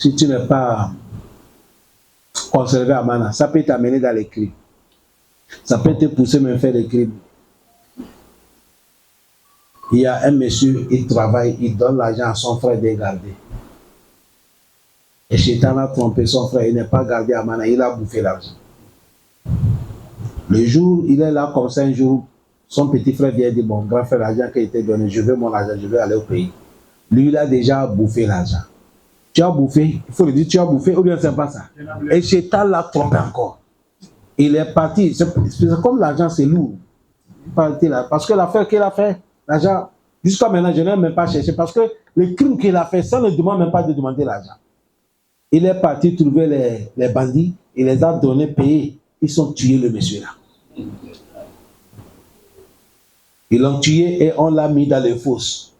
si tu n'es pas conservé à Mana, ça peut t'amener dans les crimes. Ça peut te pousser même à faire des crimes. Il y a un monsieur, il travaille, il donne l'argent à son frère de garder. Et Shaitan a trompé son frère, il n'est pas gardé à Mana, il a bouffé l'argent. Le jour, il est là comme ça, un jour, son petit frère vient dire, bon, grand frère, l'argent qui a été donné, je veux mon argent, je veux aller au pays. Lui, il a déjà bouffé l'argent. Tu as bouffé, il faut le dire, tu as bouffé, ou bien c'est pas ça. Et Shaitan l'a trompé encore. Il est parti, c'est comme l'argent, c'est lourd. Parce que l'affaire qu'il a fait, l'argent, jusqu'à maintenant, je n'ai même pas cherché, parce que le crime qu'il a fait, ça ne demande même pas de demander l'argent. Il est parti trouver les bandits, il les a donnés, payés, ils ont tué le monsieur là. Ils l'ont tué et on l'a mis dans les fosses.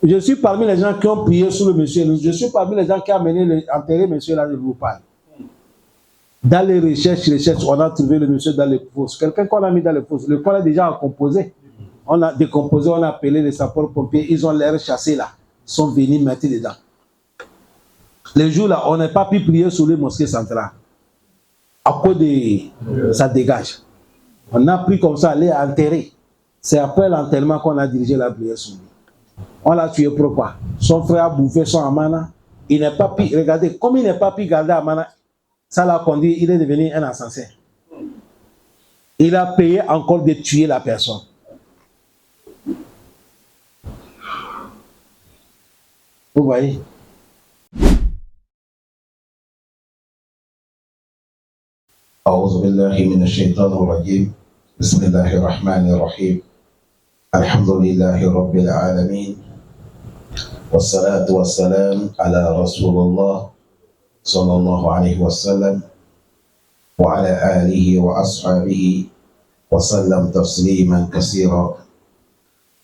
Je suis parmi les gens qui ont prié sur le monsieur. Je suis parmi les gens qui ont enterré le monsieur là, je vous parle. Dans les recherches, on a trouvé le monsieur dans les fosses. Quelqu'un qu'on a mis dans les fosses. Le corps est déjà composé. On a décomposé, on a appelé les sapeurs-pompiers. Ils ont l'air chassés là. Ils sont venus mettre dedans. Les jours là, on n'a pas pu prier sur les mosquées centrales. À cause de ça dégage. On a pris comme ça, aller enterrer. C'est après l'enterrement qu'on a dirigé la prière sur lui. On l'a tué pourquoi? Son frère a bouffé son amana. Il n'est pas pu, regardez, comme il n'est pas pu garder amana, ça l'a conduit, il est devenu un assassin. Il a payé encore de tuer la personne. Vous voyez? أعوذ بالله من الشيطان الرجيم بسم الله الرحمن الرحيم الحمد لله رب العالمين والصلاة والسلام على رسول الله صلى الله عليه وسلم وعلى آله وأصحابه وسلم تسليما كثيرا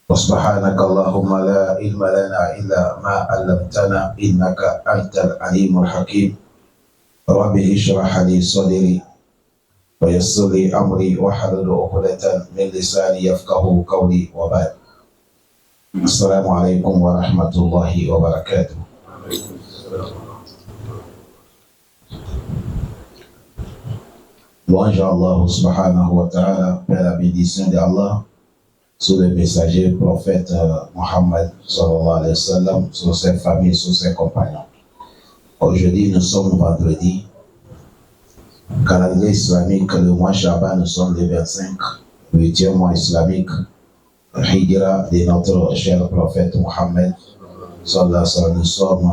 وسبحانك اللهم لا علم لنا إلا ما علمتنا إنك أنت العليم الحكيم رب اشرح لي صدري ويسر لي أمري واحلل عقدة من لساني يفقهوا قولي وبعد السلام عليكم ورحمة الله وبركاته. Louange à Allah subhanahu wa ta'ala, Père la bénédiction d'Allah sur le messager prophète Muhammad sallallahu alayhi wa sallam, sur ses familles, sur ses compagnons. Aujourd'hui, nous sommes vendredi. Calendrier islamique, le mois Shaban, nous sommes le 25, 8e mois islamique, Hijra de notre cher prophète Mohammed, sallallahu alayhi wa sallam, nous sommes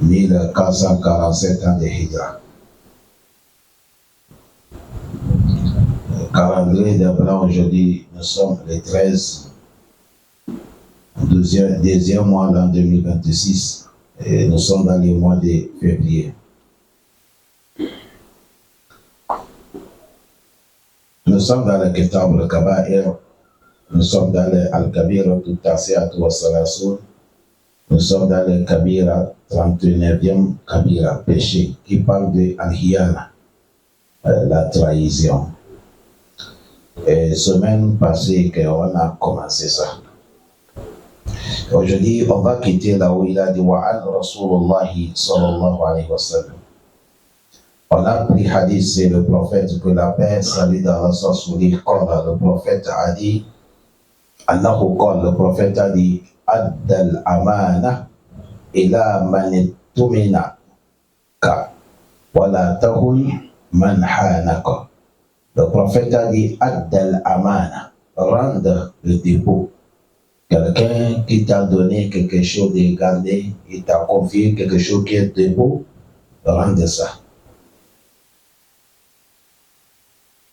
1447 ans de Hijra. Calendrier de blanc, aujourd'hui, nous sommes le 13, deuxième mois l'an 2026, et nous sommes dans le mois de février. Nous sommes dans le Kitab al-Kaba'ir, nous sommes dans le Al-Kabira Tasiat wa Salasoun, nous sommes dans le Kabira 39e Kabira, péché, qui parle de Al-Hiyana, la trahison. Et semaine passée qu'on a commencé ça. Aujourd'hui, on va quitter là où il a dit Wa'an Rasulullah sallallahu alayhi wa sallam. On a pris hadith, c'est le prophète que la paix salut d'Allah sur lui. Le prophète a dit, le prophète a dit, Addal amana ila man tumina ka wala tahun man hanaka. Le prophète a dit, Addal amana, rendre le dépôt. Quelqu'un qui t'a donné quelque chose de garder, il t'a confié quelque chose qui est dépôt, rendre ça.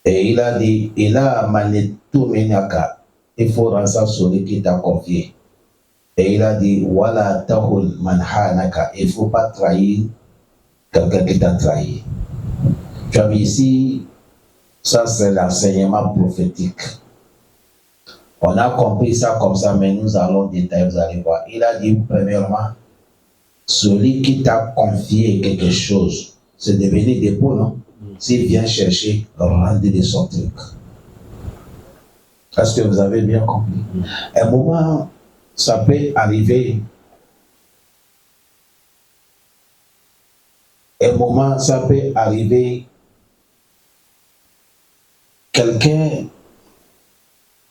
Et il a dit, il a manitou minaka, il faut rendre ça sur celui qui t'a confié. Et il a dit, wala tahul manhanaka, il ne faut pas trahir quelqu'un qui t'a trahi. Tu as vu ici, ça c'est l'enseignement prophétique. On a compris ça comme ça, mais nous allons détailler, vous allez voir. Il a dit, premièrement, celui qui t'a confié quelque chose, c'est devenu dépôt, non? S'il vient chercher, rendez de son truc. Est-ce que vous avez bien compris? Un moment, ça peut arriver. Un moment, ça peut arriver. Quelqu'un,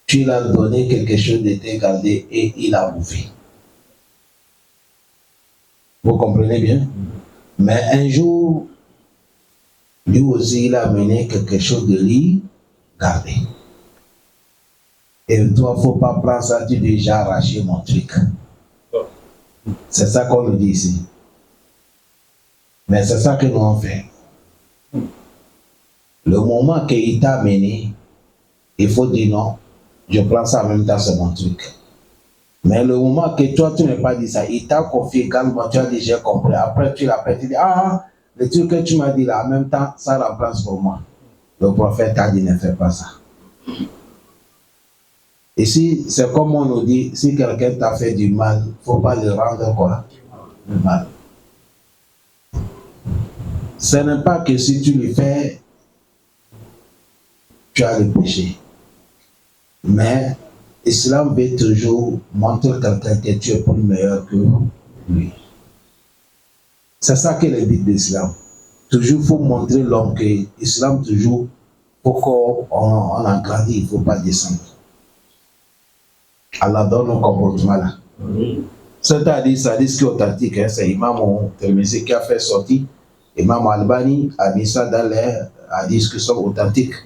tu lui as donné quelque chose de te garder et il a bouffé. Vous comprenez bien? Mais un jour, lui aussi, il a amené quelque chose de lui garder. Et toi, il ne faut pas prendre ça, tu as déjà arraché mon truc. C'est ça qu'on nous dit ici. Mais c'est ça que nous on fait. Le moment qu'il t'a amené, il faut dire non, je prends ça en même temps, c'est mon truc. Mais le moment que toi, tu n'as pas dit ça, il t'a confié calmement, tu as déjà compris. Après, tu l'appelles, tu dis, ah, le truc que tu m'as dit là, en même temps, ça remplace pour moi. Le prophète a dit, ne fais pas ça. Ici, c'est comme on nous dit, si quelqu'un t'a fait du mal, il ne faut pas le rendre quoi? Le mal. Ce n'est pas que si tu le fais, tu as le péché. Mais l'islam veut toujours montrer quelqu'un que tu es plus meilleur que lui. C'est ça que le but de l'islam. Toujours, il faut montrer l'homme que l'islam, toujours, pour qu'on en grandit, il ne faut pas descendre. Allah donne un comportement là. C'est-à-dire, ça dit ce qui est authentique, hein, c'est Imam Tirmizi qui a fait sortir. Imam Albani a mis ça dans les hadiths qui sont authentiques.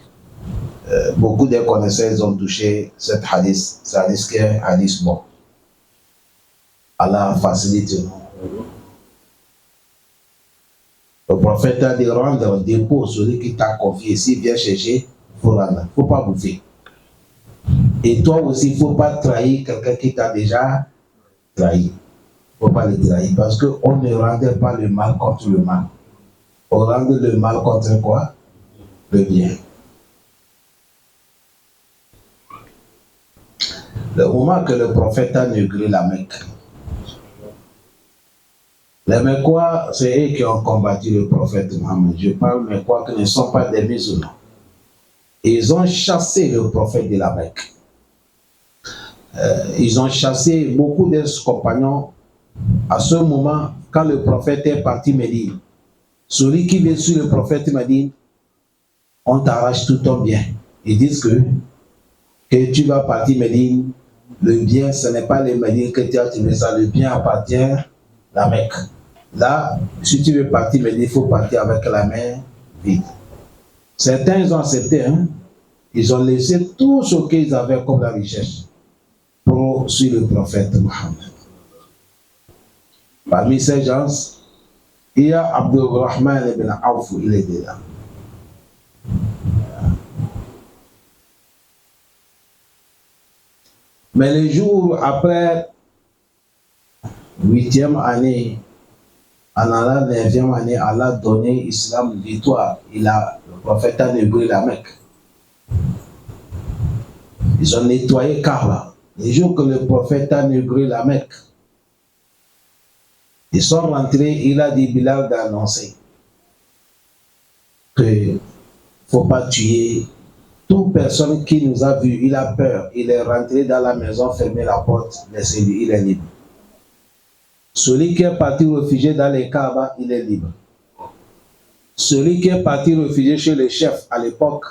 Beaucoup de connaisseurs ont touché cet hadith. C'est un hadith qui est un hadith bon. Allah facilite. Le prophète a dit rendre dépôt celui qui t'a confié. S'il vient chercher, il faut rendre. Il ne faut pas bouffer. Et toi aussi, il ne faut pas trahir quelqu'un qui t'a déjà trahi. Il ne faut pas le trahir parce qu'on ne rendait pas le mal contre le mal. On rendait le mal contre quoi? Le bien. Le moment que le prophète a inauguré la Mecque, les Mecquois, c'est eux qui ont combattu le prophète Mohammed. Je parle de Mecquois qui ne sont pas des musulmans. Ils ont chassé le prophète de la Mecque. Ils ont chassé beaucoup de ses compagnons. À ce moment, quand le prophète est parti Médine, celui qui vient sur le prophète Médine, on t'arrache tout ton bien. Ils disent que tu vas partir Médine, le bien, ce n'est pas le Médine que tu as trouvé ça, le bien appartient à la Mecque. Là, si tu veux partir Médine, il faut partir avec la main vide. Certains ont accepté, hein? Ils ont laissé tout ce qu'ils avaient comme la richesse pour suivre le prophète Mohammed. Parmi ces gens, il y a Abdurrahman ibn Auf, il était là. Mais les jours après 8e année, en la 9e année, Allah a donné l'islam victoire. Le prophète a inauguré la Mecque. Ils ont nettoyé Kaaba. Les jours que le prophète a inauguré la Mecque, ils sont rentrés, il a dit Bilal d'annoncer qu'il ne faut pas tuer toute personne qui nous a vus. Il a peur, il est rentré dans la maison, fermé la porte, laissez-lui, il est libre. Celui qui est parti réfugié dans les Kaaba, il est libre. Celui qui est parti réfugié chez le chef à l'époque,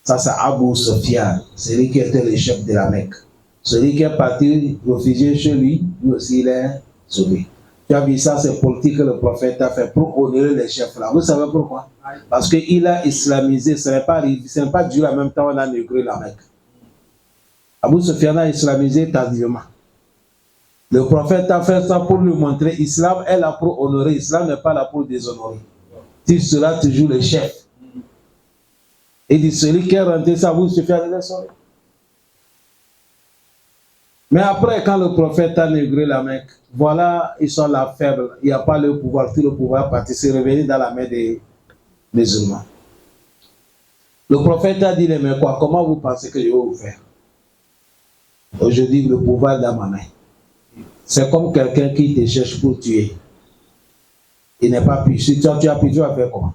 ça c'est Abu Sufyan, celui qui était le chef de la Mecque. Celui qui est parti réfugié chez lui, lui aussi il est sauvé. Tu as vu ça, c'est politique que le prophète a fait pour honorer les chefs là. Vous savez pourquoi? Parce qu'il a islamisé, ce n'est pas duré en même temps on a inauguré la Mecque. Abu Sufyan a islamisé tardivement. Le prophète a fait ça pour lui montrer l'islam est là pour honorer, l'islam n'est pas là pour déshonorer. Tu seras toujours le chef. Et dit celui qui est rentré, ça vous suffit à le sauver. Mais après, quand le prophète a inauguré la Mecque, voilà, ils sont là faibles. Il n'y a pas le pouvoir, tout le pouvoir parti, c'est revenu dans la main des musulmans. Le prophète a dit les Mecquois, comment vous pensez que je vais vous faire? Aujourd'hui, le pouvoir est dans ma main. C'est comme quelqu'un qui te cherche pour tuer. Il n'est pas pu. Si tu as pu, tu vas faire comment?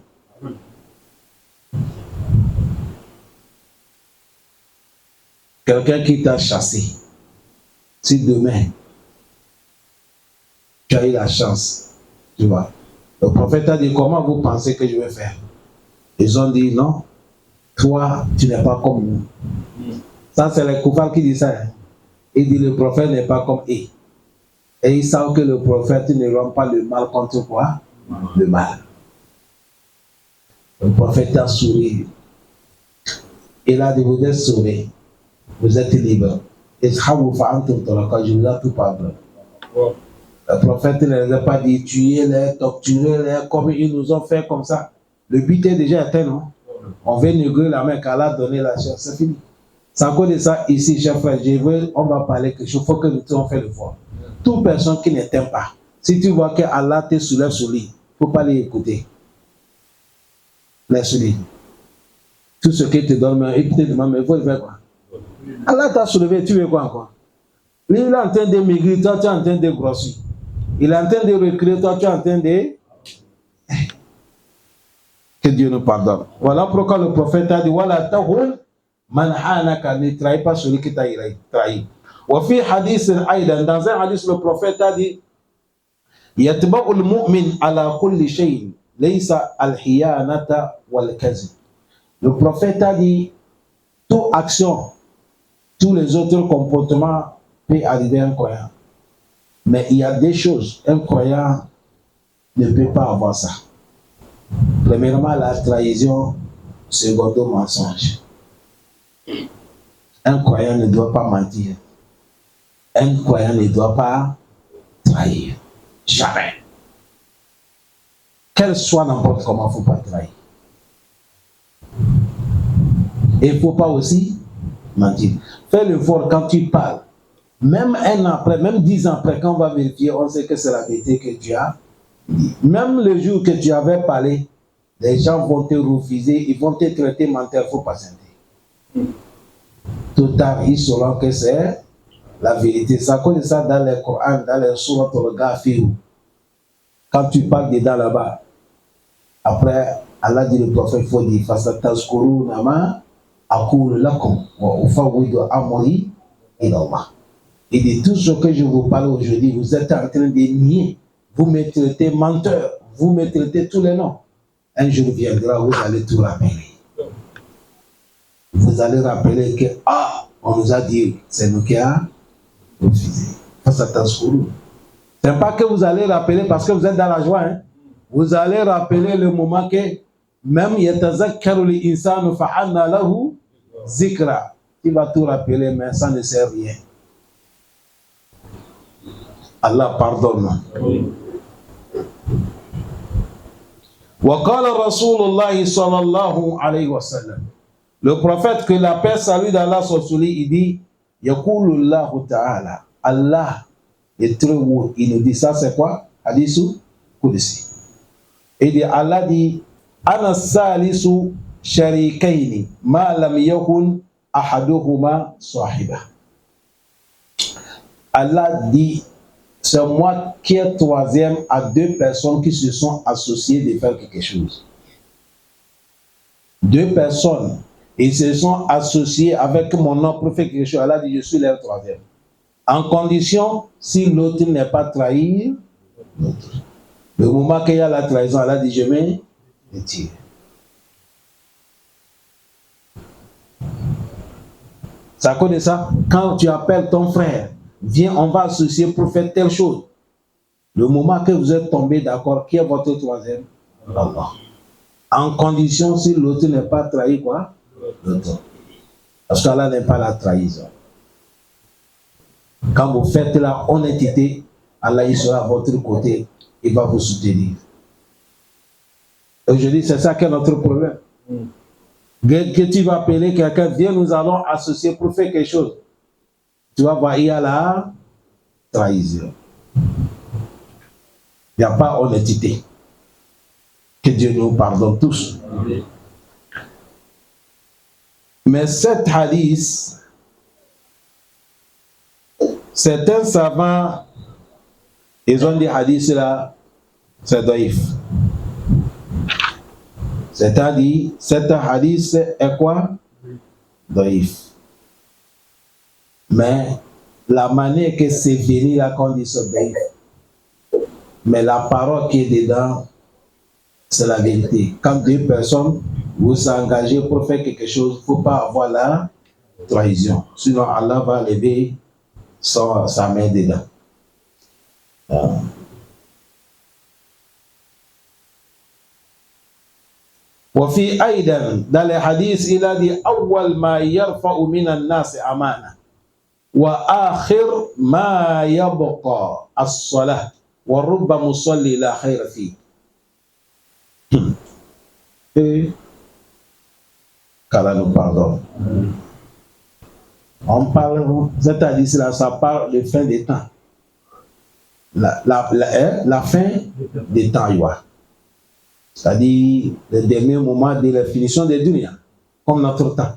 Quelqu'un qui t'a chassé. si demain, tu as eu la chance, tu vois. Le prophète a dit, comment vous pensez que je vais faire? Ils ont dit, non, toi, tu n'es pas comme nous. Ça, c'est les Koufars qui disent ça. Hein. Il dit, le prophète n'est pas comme eux. Et ils savent que le prophète ne rend pas le mal contre quoi? Le mal. Le prophète a souri. Il a dit, vous êtes sauvés. Vous êtes libres. Et je vous ai tout pardonné. Le prophète ne les a pas dit tuer-les, torturer-les, comme ils nous ont fait comme ça. Le but est déjà atteint, non? On veut négocier la main qu'Allah a donné la chair, c'est fini. C'est à cause de ça, ici, chers frères, on va parler quelque chose, il faut que nous ayons fait le voir. Toute personne qui ne t'aime pas, si tu vois que Allah te soulève sur lui, il ne faut pas l'écouter. Laisse-lui. Tout ce qu'il te donne, il te demande, mais il faut faire quoi? Allah t'a soulevé, tu veux quoi encore? Lui, il est en train de maigrir, toi, tu es en train de grossir. Il est en train de recréer, toi, tu es en train de... Que Dieu nous pardonne. Voilà pourquoi le prophète a dit, voilà, tahul man hanaka, ne trahis pas celui qui t'a trahi. Wafi hadith aïdan, dans un hadith, le prophète a dit, yatba'ul mu'min ala kulli shay'in, laysa al-hiyanata wal kazib. Le prophète a dit, toute action, tous les autres comportements peuvent arriver à un croyant. Mais il y a des choses, un croyant ne peut pas avoir ça. Premièrement, la trahison, secondo, mensonge. Un croyant ne doit pas mentir. Un croyant ne doit pas trahir. Jamais. Quel soit n'importe comment, il ne faut pas trahir. Et il ne faut pas aussi mentir. Fais l'effort quand tu parles. Même un an après, même 10 ans après, quand on va vérifier, on sait que c'est la vérité que tu as dit. Même le jour que tu avais parlé, les gens vont te refuser, ils vont te traiter menteur, il ne faut pas s'intéresser. Tout tard, ils sauront que c'est la vérité. Ça connaît ça dans le Coran, dans les sourates al-Ghafir. Quand tu parles dedans là-bas, après, Allah dit le prophète, il faut dire, Fasatazkuru nama akul lakum wa ufawidu amri ila Allah. Il dit, tout ce que je vous parle aujourd'hui, vous êtes en train de nier. Vous me traitez menteur, vous me traitez tous les noms. Un jour viendra, vous allez tout rappeler. Vous allez rappeler que, on nous a dit, c'est nous qui avons refusé. Face à Tascourou. Ce n'est pas que vous allez rappeler parce que vous êtes dans la joie. Hein? Vous allez rappeler le moment que même Yatazakkaru l'insanu fa'anna lahu zikra. Il va tout rappeler, mais ça ne sert à rien. Allah pardonne. وقال رسول الله صلى الله عليه وسلم. Le prophète, que la paix salue d'Allah soit sur lui, il dit, Yaqulu Allahu ta'ala, Allah est très haut. Il nous dit ça, c'est quoi? Hadithu Qudsi. Il dit, Allah dit, Ana salisu sharikaini, ma lam yakun ahaduhuma sahiba. Allah dit, c'est moi qui est troisième à deux personnes qui se sont associées de faire quelque chose. Deux personnes, ils se sont associés avec mon nom pour faire quelque chose. Allah dit, je suis leur troisième. En condition, si l'autre n'est pas trahi, l'autre. Le moment qu'il y a la trahison, Allah dit, je me retire. Ça connaît ça? Quand tu appelles ton frère, viens, on va associer pour faire telle chose. Le moment que vous êtes tombé d'accord, qui est votre troisième? Allah. En condition, si l'autre n'est pas trahi, quoi? L'autre. Parce qu'Allah n'aime pas la trahison. Quand vous faites la honnêteté, Allah il sera à votre côté, il va vous soutenir. Aujourd'hui, c'est ça qui est notre problème. Que tu vas appeler quelqu'un, viens, nous allons associer pour faire quelque chose. Tu vas voir, il y a la trahison. Il n'y a pas honnêteté. Que Dieu nous pardonne tous. Mais cet hadith, certains savants, ils ont dit hadith là, c'est daïf. C'est-à-dire, cet hadith est quoi? Daïf. Mais la manière que c'est venu là qu'on dit ce baïf. Mais la parole qui est dedans, c'est la vérité. Quand deux personnes vous engagez pour faire quelque chose, il ne faut pas avoir la trahison. Sinon, Allah va lever sa main dedans. وفي أيضا dans les hadiths il a dit أول ما يرفع من الناس أمانة وآخر ما يبقى الصلاة ورب مصلي لا خير فيه. qu'Allah nous pardonne. On parle, cet hadith là, ça parle de fin des temps. La fin des temps, il y a. C'est-à-dire le dernier moment de la finition des dunya, comme notre temps.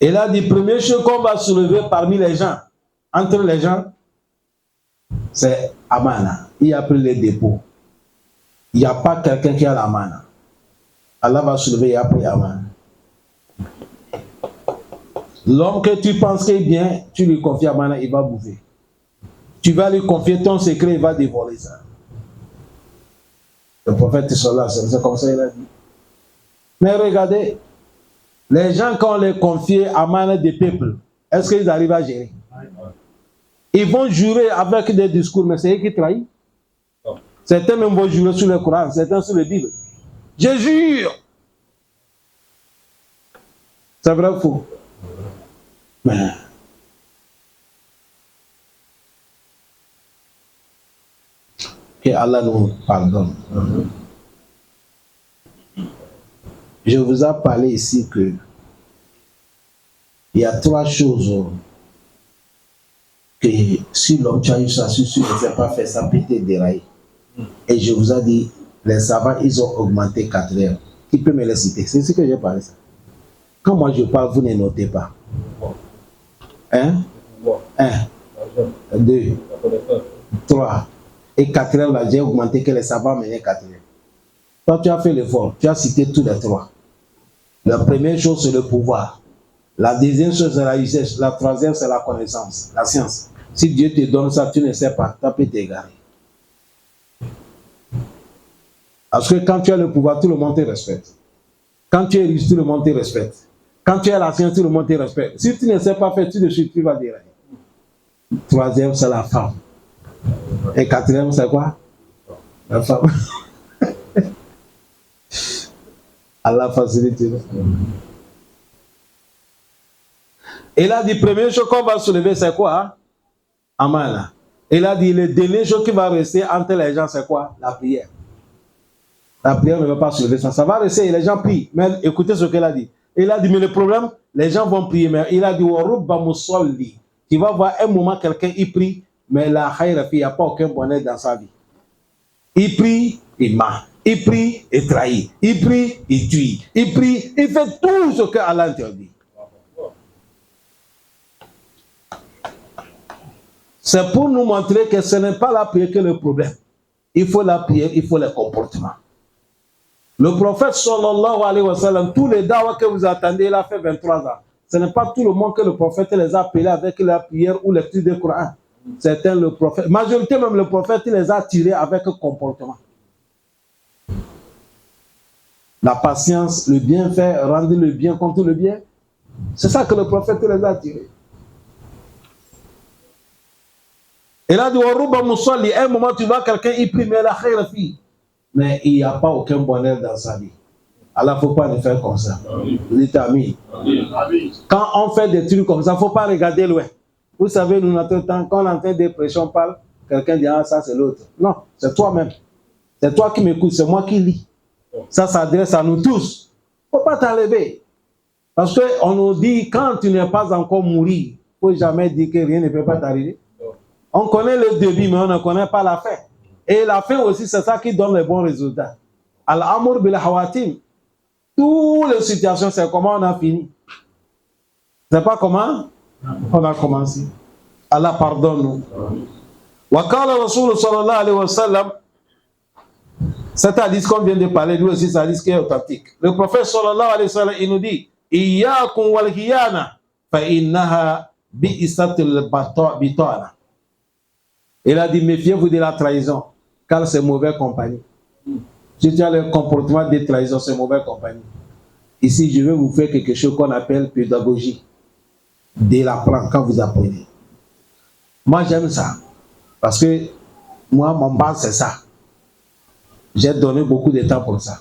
Et là, la première chose qu'on va soulever parmi les gens, entre les gens, c'est Amana. Il n'y a plus les dépôts. Il n'y a pas quelqu'un qui a l'Amana. Allah va soulever après Amana. L'homme que tu penses qu'il est bien, tu lui confies Amana, il va bouffer. Tu vas lui confier ton secret, il va dévorer ça. Le prophète Sallallahu alayhi wa sallam, c'est comme ça il a dit. Mais regardez, les gens quand on les confie à main des peuples, est-ce qu'ils arrivent à gérer? Ils vont jurer avec des discours, mais c'est eux qui trahissent. Certains même vont jurer sur le Coran, certains sur la Bible. Je jure! C'est vrai ou faux? Mais que Allah nous pardonne. Je vous ai parlé ici que il y a trois choses que si l'homme a eu ça, si ne sait pas faire ça, peut-être dérailler. Et je vous ai dit, les savants, ils ont augmenté 4 heures. Qui peut me les citer? C'est ce que j'ai parlé. Ça. Quand moi je parle, vous ne notez pas. 1, 2, 3. Et 4 heures, là, j'ai augmenté que les savants menaient 4 heures. Toi, tu as fait l'effort, tu as cité tous les 3. La première chose, c'est le pouvoir. La deuxième chose, c'est la richesse. La troisième, c'est la connaissance, la science. Si Dieu te donne ça, tu ne sais pas, tu peux t'égarer. Parce que quand tu as le pouvoir, tout le monde te respecte. Quand tu es riche, tout le monde te respecte. Quand tu as la science, tout le monde te respecte. Si tu ne sais pas faire, tout de suite, tu vas dérailler. Troisième, c'est la femme. Et quatrième, c'est quoi? La femme. Allah facilite. Et là, la première chose qu'on va soulever, c'est quoi? Amana. Et là, le dernier chose qui va rester entre les gens, c'est quoi? La prière. La prière ne va pas soulever ça. Ça va rester et les gens prient. Mais écoutez ce qu'il a dit. Il a dit, mais le problème, les gens vont prier. Mais il a dit, tu vas voir un moment, quelqu'un, il prie, mais la khayra, il n'y a pas aucun bonheur dans sa vie. Il prie, il ment. Il prie, il trahit. Il prie, il tue. Il prie, il fait tout ce que Allah interdit. C'est pour nous montrer que ce n'est pas la prière que le problème. Il faut la prière, il faut le comportement. Le prophète sallallahu alayhi wa sallam, tous les dawas que vous attendez, il a fait 23 ans. Ce n'est pas tout le monde que le prophète les a appelés avec la prière ou lecture du Coran. Certains, le prophète, majorité même le prophète, il les a tirés avec le comportement. La patience, le bien faire, rendre le bien contre le bien. C'est ça que le prophète les a tirés. Et là, un moment, tu vois quelqu'un, il prie, mais la khayra fi. Mais il n'y a pas aucun bonheur dans sa vie. Alors, il ne faut pas le faire comme ça. Dites amis. Quand on fait des trucs comme ça, il ne faut pas regarder loin. Vous savez, nous, notre temps, quand on entend des prêcheurs, on parle, quelqu'un dit, ah, ça c'est l'autre. Non, c'est toi-même. C'est toi qui m'écoutes, c'est moi qui lis. Ça s'adresse à nous tous. Il ne faut pas t'enlever. Parce qu'on nous dit, quand tu n'es pas encore mouru, il ne faut jamais dire que rien ne peut pas t'arriver. On connaît le début, mais on ne connaît pas la fin. Et la fin aussi, c'est ça qui donne les bons résultats. Al-Amr bil-Hawatim. Toutes les situations, c'est comment on a fini. C'est pas comment on a commencé. Allah pardonne-nous. Wa qala Rasul sallallahu alayhi wa sallam. Cet hadith qu'on vient de parler, lui aussi, c'est un hadith qui est authentique. Le prophète sallallahu alayhi wa sallam, il nous dit, Iyyakum wal-hiyana, fa innaha bi'isatul bitana. Il a dit, méfiez-vous de la trahison, car c'est mauvaise compagnie. Si tu as le comportement de trahison, c'est mauvaise compagnie. Ici, je vais vous faire quelque chose qu'on appelle pédagogie. De l'apprendre quand vous apprenez. Moi, j'aime ça. Parce que moi, mon base, c'est ça. J'ai donné beaucoup de temps pour ça.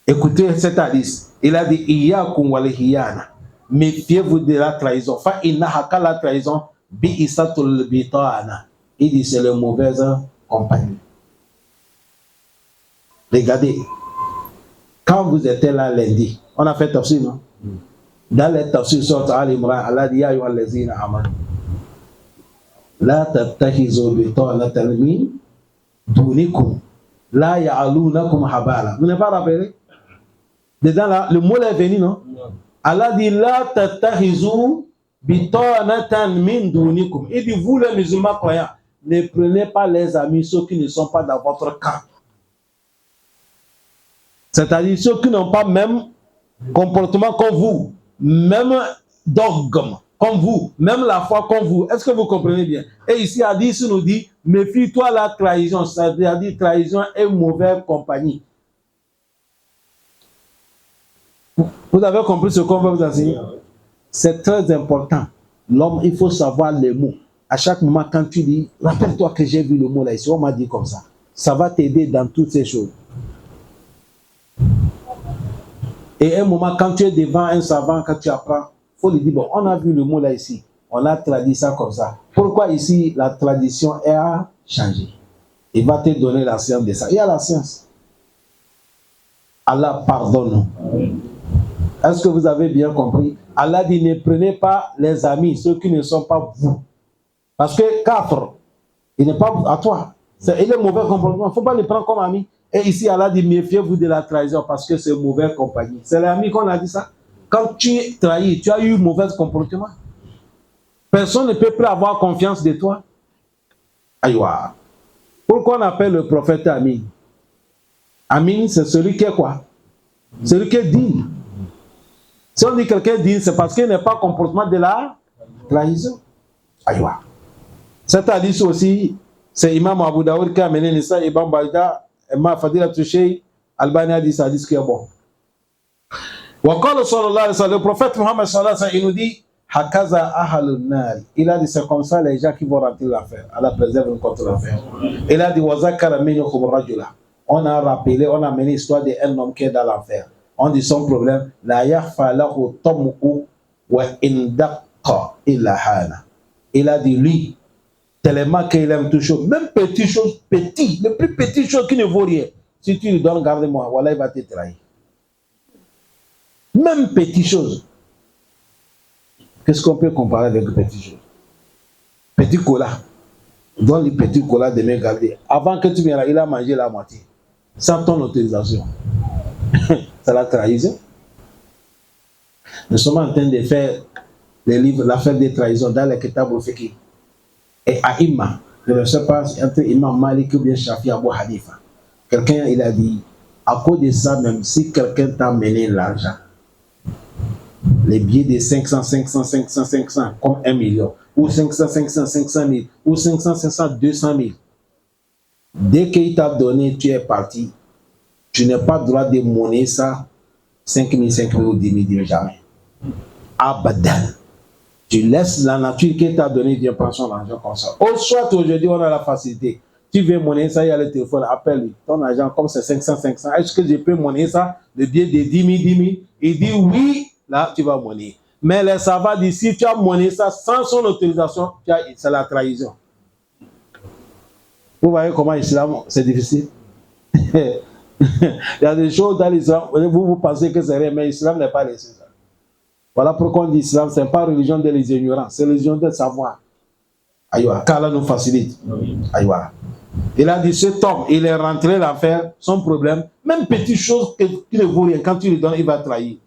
Écoutez cet hadith. Il a dit, Iyyakum wal hiyana. Méfiez-vous de la trahison. Fa innaha ka la trahison, bi'isatul bitana. Il dit, c'est le mauvaise compagnie. Regardez. Quand vous étiez là lundi, on a fait tafsir, non? Dans les tafsir sur Al-Imran, Allah dit, Ya ayyuhallazina amanu. La tattahizu bitanatan min dunikum. La ya'alunakum habala. Vous n'avez pas rappelé? Dedans là, le mot est venu, non? Allah dit, La tattahizu bitanatan min dunikum. Il dit, vous les musulmans croyants, ne prenez pas les amis, ceux qui ne sont pas dans votre camp. C'est-à-dire ceux qui n'ont pas même comportement comme vous, même dogme comme vous, même la foi comme vous. Est-ce que vous comprenez bien? Et ici, hadith nous dit, méfie-toi la trahison, c'est-à-dire trahison est mauvaise compagnie. Vous avez compris ce qu'on va vous enseigner? C'est très important. L'homme, il faut savoir les mots. À chaque moment, quand tu dis, rappelle-toi que j'ai vu le mot là ici, on m'a dit comme ça. Ça va t'aider dans toutes ces choses. Et un moment, quand tu es devant un savant, quand tu apprends, il faut lui dire, bon, on a vu le mot là ici, on a traduit ça comme ça. Pourquoi ici, la tradition a changé? Il va te donner la science de ça. Il y a la science. Allah pardonne. Est-ce que vous avez bien compris? Allah dit, ne prenez pas les amis, ceux qui ne sont pas vous. Parce que 4, il n'est pas à toi. Il est mauvais comportement. Il ne faut pas les prendre comme amis. Et ici, Allah dit, méfiez-vous de la trahison parce que c'est mauvaise compagnie. C'est l'ami qu'on a dit ça. Quand tu es trahi, tu as eu mauvais comportement. Personne ne peut plus avoir confiance de toi. Aïwa. Pourquoi on appelle le prophète Amin? Amin, c'est celui qui est quoi? Celui qui est digne. Si on dit quelqu'un digne, c'est parce qu'il n'est pas comportement de la trahison. Aïwa. Cet hadith aussi, c'est Imam Abu Daoud qui a mené ça, Ibn Baïda. Ma Fadila touché, Albani a dit ça, dit ce qui est bon. Le prophète Muhammad sallallahu alayhi wa sallam, il nous dit, Hakaza ahalun nar. Il a dit, c'est comme ça les gens qui vont rentrer l'enfer. Allah préserve contre l'enfer. Il a dit, Wazakara minyakum rajula. On a rappelé, on a mené l'histoire d'un homme qui est dans l'enfer. On dit son problème, la yakhfa lahu tamu'u wa indaqqa illa hana. Il a dit, lui, tellement qu'il aime tout chose, même petite chose, petit, le plus petit chose qui ne vaut rien. Si tu lui donnes, garde-moi, voilà, il va te trahir. Même petite chose. Qu'est-ce qu'on peut comparer avec petite chose? Petit cola. Donne le petit cola de me garder. Avant que tu viennes là, il a mangé la moitié. Sans ton autorisation. C'est la trahison. Nous sommes en train de faire des livres, l'affaire des trahisons dans les Kitab al-Fiqh. Et à Imam, je ne sais pas entre Imam Malik ou bien Shafi Abu Hanifa. Quelqu'un, il a dit, à cause de ça même, si quelqu'un t'a mené l'argent, les billets de 500, 500, 500, 500, comme 1 million, ou 500, 500, 500 000, ou 500, 500, 200 000, dès qu'il t'a donné, tu es parti, tu n'as pas le droit de monnaie ça, 5 000, 5 000 ou 10 000, jamais. Abadan. Tu laisses la nature qui t'a donné, viens prendre son argent comme ça. Au soit aujourd'hui, on a la facilité. Tu veux monnaie ça, il y a le téléphone, appelle-lui. Ton argent, comme c'est 500, 500, est-ce que je peux monnaie ça, le billet de 10 000, 10 000? Il dit oui, là, tu vas monnaie. Mais les savants disent, si tu as monnaie ça sans son autorisation, c'est la trahison. Vous voyez comment l'islam, c'est difficile? Il y a des choses dans l'islam, vous pensez que c'est rien, mais l'islam n'est pas laissé ça. Voilà pourquoi on dit l'islam, ce n'est pas la religion des ignorants, c'est la religion de savoir. Aïwa, qu'Allah nous facilite. Aïwa. Il a dit, cet homme, il est rentré l'enfer, son problème, même petite chose qui ne vaut rien, quand tu lui donnes, il va trahir.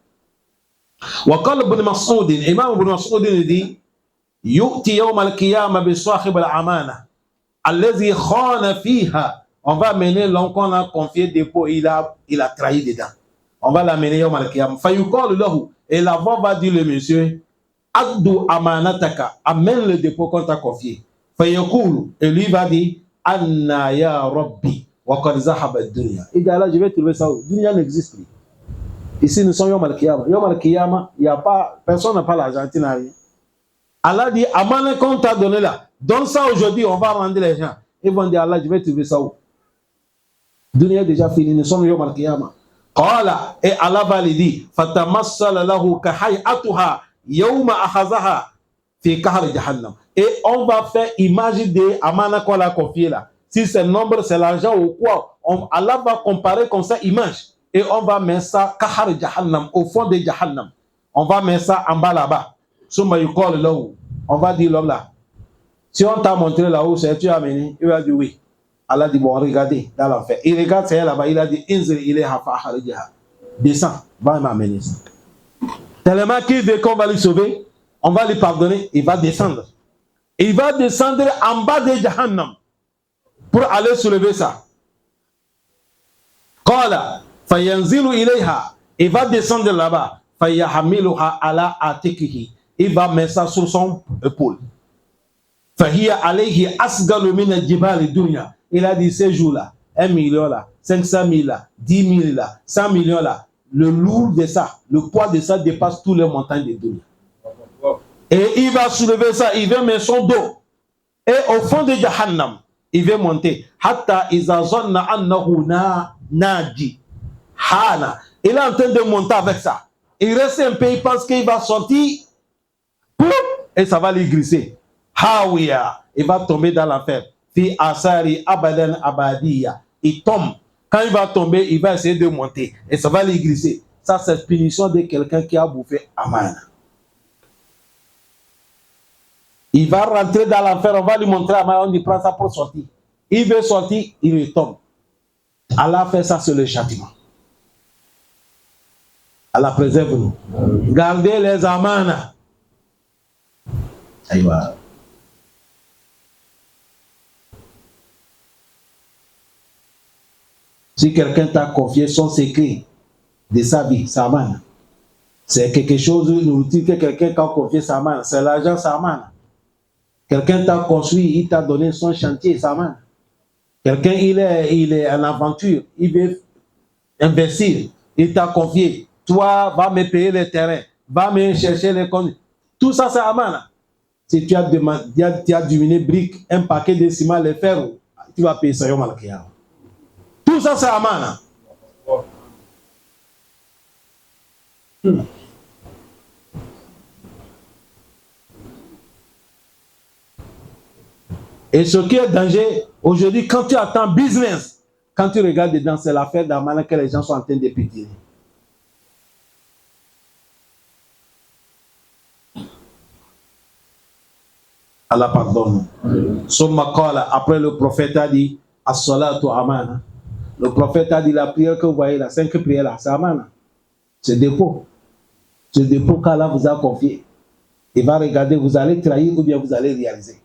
وقال ابن مسعود الإمام ابن مسعود dit يؤتي يوم القيامة بصاحب الأمانة الذي خان فيها. On va amener l'homme qu'on a confié dépôt, il a trahi dedans. On va l'amener يوم القيامة فيقال له, et la voix va dire le monsieur, Addu amanataka, amène le dépôt qu'on t'a confié. Fayakulu, et lui va dire, Anna ya Rabbi, wa qad zahaba ad-dunya. Il dit, Allah, je vais trouver ça où? Dunya n'existe plus. Ici, nous sommes Yom al-Kiyama. Yom al-Kiyama, il n'y a pas, personne n'a pas l'argent, il n'a rien. Allah dit, amana qu'on t'a donné là, donne ça aujourd'hui, on va rendre les gens. Ils vont dire, Allah, je vais trouver ça où? Dunya est déjà fini, nous sommes Yom al-Kiyama. Qala, et Allah va lui dire, fatamassala lahu kahayatuha yawma akhazaha fi kahr jahannam. Et on va faire image de amana qu'on a confié là. Si c'est le nombre, c'est l'argent ou quoi, Allah va comparer comme ça image. Et on va mettre ça kahr jahannam, au fond de jahannam. On va mettre ça en bas là-bas. Summa yuqal lahu. On va dire l'homme là. Si on t'a montré là-haut, c'est tu as amené, il va dire oui. Allah dit, bon, regardez, dans l'enfer. Il regarde, c'est là-bas, il a dit, Inzir ilayha fa'akhrijha. Descends, va m'amener ça. Tellement qu'il veut qu'on va lui sauver, on va lui pardonner, il va descendre. Il va descendre en bas de Jahannam pour aller soulever ça. Qala, fayanzilu ilayha. Il va descendre là-bas. Fayahamiluha ala atikihi. Il va mettre ça sur son épaule. Fahiya alayhi asgalu min al-jibal dunya. Il a dit ces jours-là, 1 million là, 500 000 là, 10 000 là, 100 millions là, le lourd de ça, le poids de ça dépasse tous les montagnes de dunya. Et il va soulever ça, il va mettre son dos. Et au fond de Jahannam, il va monter. Hatta iza zanna annahu naji. Hana. Il est en train de monter avec ça. Il reste un peu, il pense qu'il va sortir. Et ça va lui glisser. Hawiya. Il va tomber dans l'enfer. Fi asari abadan abadiya. Il tombe. Quand il va tomber, il va essayer de monter. Et ça va lui glisser. Ça, c'est la punition de quelqu'un qui a bouffé Amana. Il va rentrer dans l'enfer, on va lui montrer Amana, on lui prend ça pour sortir. Il veut sortir, il tombe. Allah fait ça sur le châtiment. Allah préserve-nous. Gardez les Amana. Aïwa. Si quelqu'un t'a confié son secret de sa vie, sa manne, c'est quelque chose d'inutile que quelqu'un t'a confié sa manne, c'est l'argent sa manne. Quelqu'un t'a construit, il t'a donné son chantier, sa manne. Quelqu'un, il est en aventure, il veut investir, il t'a confié, toi, va me payer les terrains, va me chercher les conduits. Tout ça, c'est Amana. Si tu as diminué briques, un paquet de ciment, les fer, tu vas payer ça, Yom al-Kiyama. Tout ça, c'est Amana. Et ce qui est danger, aujourd'hui, quand tu attends business, quand tu regardes dedans, c'est l'affaire d'Amana que les gens sont en train de péter. Allah pardonne. Summa qala, après le prophète a dit, as-salatu amana. Le prophète a dit, la prière que vous voyez là, 5 prières là, c'est amana. C'est dépôt. C'est dépôt qu'Allah vous a confié. Il va regarder, vous allez trahir ou bien vous allez réaliser.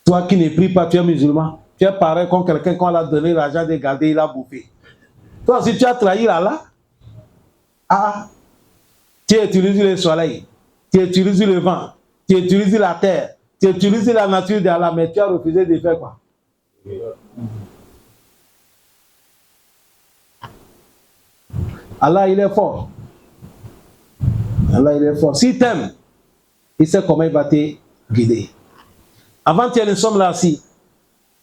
Toi qui ne pries pas, tu es musulman. Tu es pareil comme quelqu'un qu'on a donné l'argent de garder, il a bouffé. Toi, si tu as trahi Allah, tu utilises le soleil, tu utilises le vent, tu utilises la terre, tu utilises la nature d'Allah, mais tu as refusé de faire quoi? Allah, il est fort. Allah, il est fort. S'il t'aime, il sait comment il va te guider. Avant-hier, nous sommes là aussi.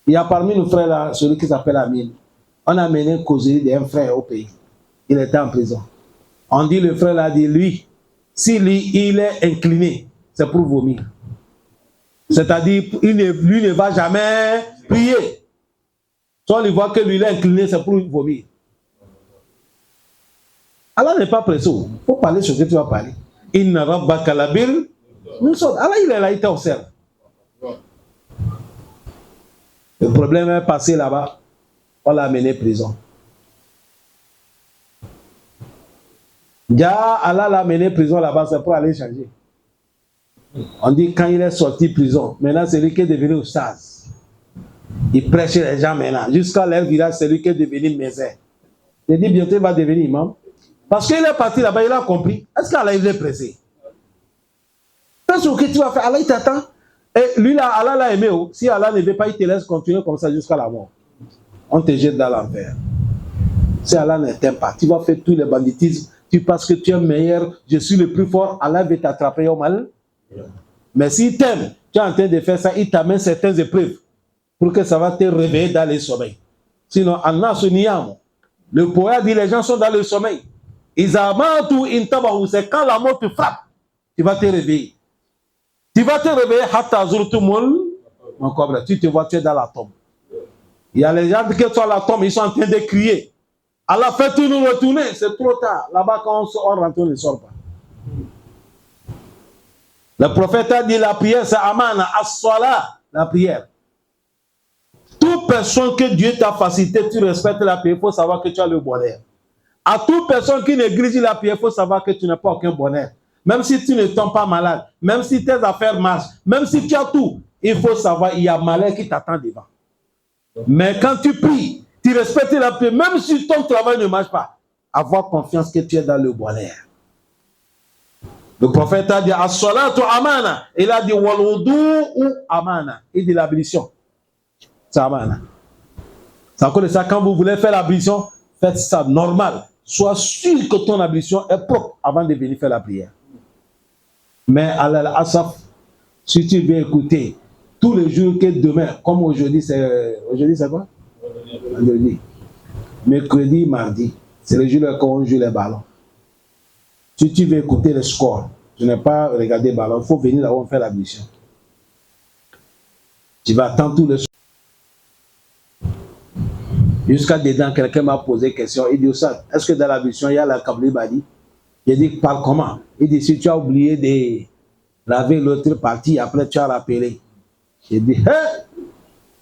Il y a parmi nos frères là, celui qui s'appelle Amine. On a mené une causerie d'un frère au pays. Il était en prison. On dit, le frère là dit, lui, si lui, il est incliné, c'est pour vomir. C'est-à-dire, lui ne va jamais prier. Soit il voit que lui, il est incliné, c'est pour vomir. Allah n'est pas pressé. Il faut parler sur ce que tu vas parler. Inna rabbaka labil. Allah, il est là, il t'observe. Le problème est passé là-bas. On l'a amené en prison. Allah l'a amené en prison là-bas, c'est pour aller changer. On dit quand il est sorti de prison, maintenant c'est lui qui est devenu oustaz. Il prêche les gens maintenant. Jusqu'à leur village, c'est lui qui est devenu mézère. Il dit bientôt il va devenir imam. Parce qu'il est parti là-bas, il a compris. Est-ce qu'Allah il est pressé? Fais ce que tu vas faire. Allah, il t'attend. Et lui, là, Allah l'a aimé. Si Allah ne veut pas, il te laisse continuer comme ça jusqu'à la mort. On te jette dans l'enfer. Si Allah ne t'aime pas, tu vas faire tous les banditismes. Tu penses que tu es meilleur, je suis le plus fort. Allah veut t'attraper au mal. Mais s'il t'aime, tu es en train de faire ça, il t'amène certaines épreuves pour que ça va te réveiller dans le sommeil. Sinon, Allah se niam. Le poète dit les gens sont dans le sommeil. C'est quand la mort te frappe, tu vas te réveiller. Tu vas te réveiller, tu te vois, tu es dans la tombe. Il y a les gens qui sont à la tombe, ils sont en train de crier. Allah fait tout nous retourner, c'est trop tard. Là-bas, quand on rentre, on ne sort pas. Le prophète a dit la prière, c'est amana, as-salah, la prière. Toute personne que Dieu t'a facilité, tu respectes la prière, il faut savoir que tu as le bonheur. À toute personne qui néglige la prière, il faut savoir que tu n'as pas aucun bonheur. Même si tu ne tombes pas malade, même si tes affaires marchent, même si tu as tout, il faut savoir qu'il y a malheur qui t'attend devant. Mais quand tu pries, tu respectes la prière, même si ton travail ne marche pas, avoir confiance que tu es dans le bonheur. Le prophète a dit as-salatu amana. Il a dit wal-wudu amana. Il dit l'ablution. C'est amana. Ça veut dire ça, quand vous voulez faire l'ablution, faites ça normal. Sois sûr que ton ablution est propre avant de venir faire la prière. Mais à l'asaf, si tu veux écouter tous les jours que demain, comme aujourd'hui, c'est quoi? Aujourd'hui. Mercredi, mardi, c'est le jour où on joue les ballons. Si tu veux écouter le score, tu n'as pas regardé le ballon, il faut venir là où on fait l'ablution. Tu vas attendre tout le soir. Jusqu'à dedans, quelqu'un m'a posé une question. Il dit, est-ce que dans l'ablution, il y a la Kabli Badi? J'ai dit, parle comment? Il dit, si tu as oublié de laver l'autre partie, après tu as rappelé. J'ai dit, hé,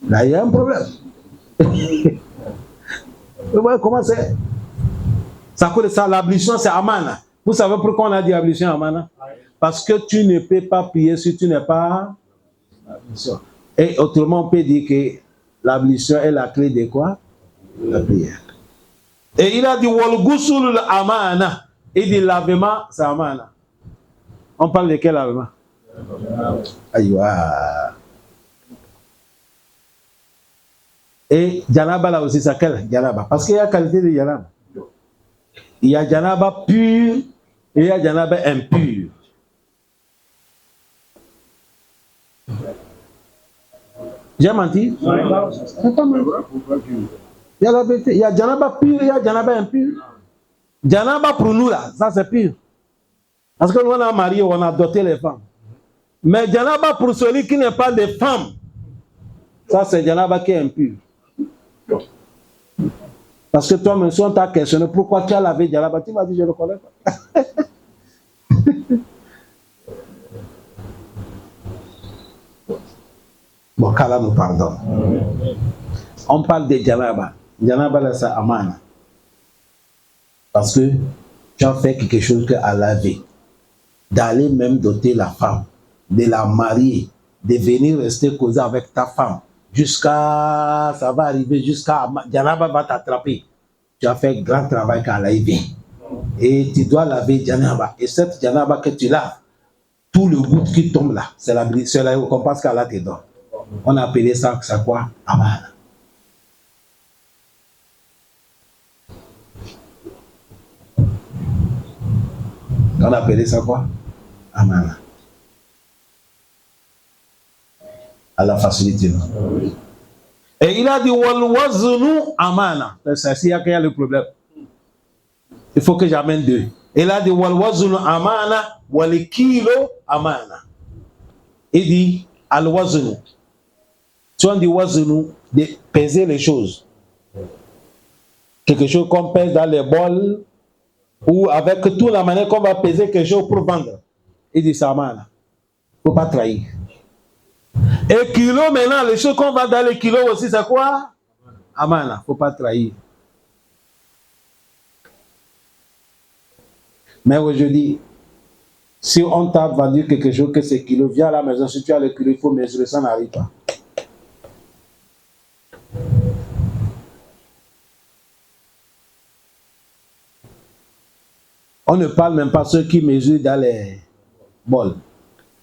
là, il y a un problème. Vous voyez comment c'est? Ça coûte ça, l'ablution, c'est amana. Vous savez pourquoi on a dit ablution amana? Parce que tu ne peux pas prier si tu n'es pas ablution. Et autrement, on peut dire que l'ablution est la clé de quoi? La prière. Et il a dit wal ghusl amana. Il dit lavement, c'est amana. On parle de quel lavement? Aïwa. Et janaba là aussi, c'est quel janaba? Parce qu'il y a qualité de janaba. Il y a janaba pur et il y a janaba impur. J'ai menti? Il y a la vérité. Il y a janaba pur et il y a janaba impur. Janaba pour nous là, ça c'est pur. Parce que nous on a marié, on a doté les femmes. Mais janaba pour celui qui n'est pas de femme, ça c'est janaba qui est impur. Parce que toi, même si on t'a questionné pourquoi tu as lavé janaba, tu m'as dit je ne le connais pas. Bon, qu'Allah nous pardonne. On parle de janaba. Janaba là c'est amana. Parce que tu as fait quelque chose que Allah veut. D'aller même doter la femme, de la marier, de venir rester causer avec ta femme. Jusqu'à, ça va arriver jusqu'à, janaba va t'attraper. Tu as fait un grand travail qu'Allah veut. Et tu dois laver janaba. Et cette janaba que tu laves, tout le goutte qui tombe là, c'est la récompense qu'Allah te donne. On a appelé ça quoi? Amana. On a appelé ça quoi? Amana. Allah facilite. Et il a dit wal waznu amana. C'est ici qu'il y a le problème. Il faut que j'amène deux. Il a dit wal waznu amana wal kilo amana. Il dit al waznu. Tu as dit waznu, de peser les choses. Quelque chose qu'on pèse dans les bols ou avec toute la manière qu'on va peser quelque chose pour vendre. Il dit ça amana. Il ne faut pas trahir. Et kilo maintenant, les choses qu'on va dans les kilos aussi, c'est quoi? Amana, il ne faut pas trahir. Mais aujourd'hui, si on t'a vendu quelque chose que c'est kilo, viens à la maison, si tu as le kilo, il faut mesurer, ça n'arrive pas. On ne parle même pas de ceux qui mesurent dans les bols.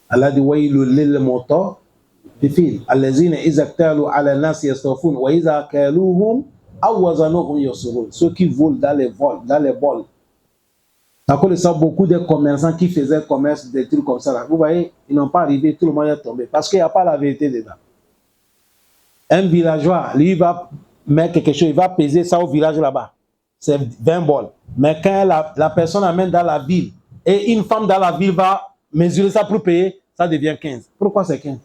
Allah dit waylul lil mutaffifin allazina iza ktalu ala nas yastawfun wa iza kaluhum aw wazanuhum yusurun. Ceux qui volent dans les vols. À cause de ça, beaucoup de commerçants qui faisaient commerce des trucs comme ça, là, vous voyez, ils n'ont pas arrivé, tout le monde est tombé. Parce qu'il n'y a pas la vérité dedans. Un villageois, lui, il va mettre quelque chose, il va peser ça au village là-bas. C'est 20 bols. Mais quand la personne amène dans la ville, et une femme dans la ville va mesurer ça pour payer, ça devient 15. Pourquoi c'est 15?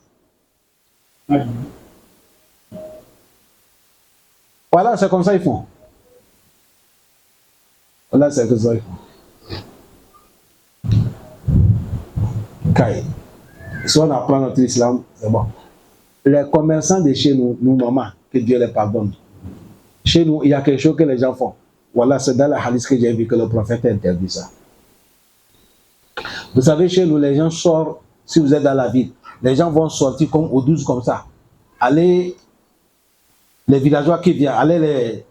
Voilà, c'est comme ça qu'ils font. Voilà, c'est comme ça qu'ils font. Si on apprend notre islam, c'est bon. Les commerçants de chez nous, maman, que Dieu les pardonne. Chez nous, il y a quelque chose que les gens font. Voilà, c'est dans le hadith que j'ai vu que le prophète a interdit ça. Vous savez, chez nous, les gens sortent, si vous êtes dans la ville, les gens vont sortir comme au 12 comme ça. Allez, les villageois qui viennent, allez les...